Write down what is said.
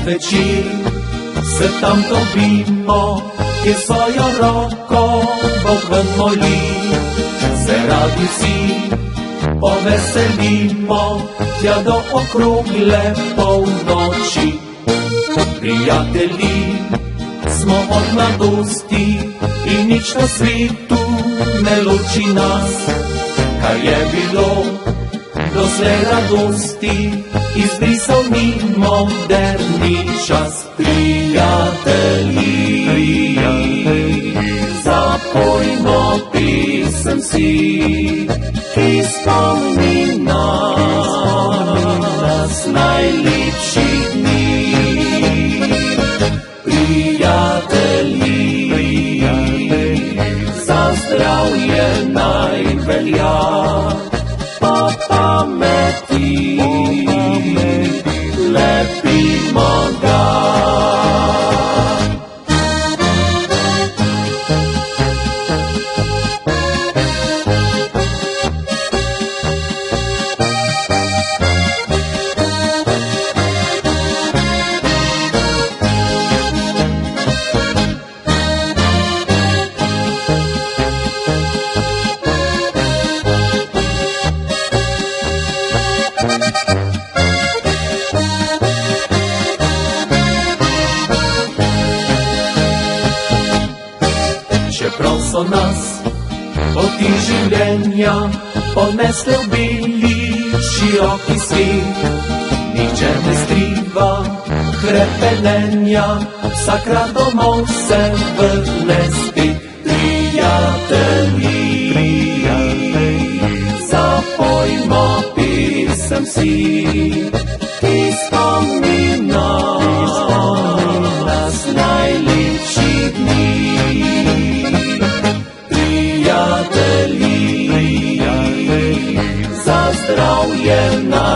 večer se tam dobimo, kjer svojo roko Bog ven moli. Se radi vsi poveselimo, tja do okrogle polnoči. Prijatelji smo od mladosti in nič na svetu ne loči nas. Kar je bilo doslej radosti, izbrisal ni moderni čas. Prijatelji, zapojmo pisem si, ki spomni nas najlepših dni. Prijatelji, za zdravje naj velja, po pameti lepimo ga. Čeprav so nas poti življenja odnesle v beli široki svet, nihče ne skriva hrepenenja, vsakrat domov se vrne spet. Prijatelji, zapojmo pisem si, ki spomni nas najlepših dni. Prijatelji, za zdravje naj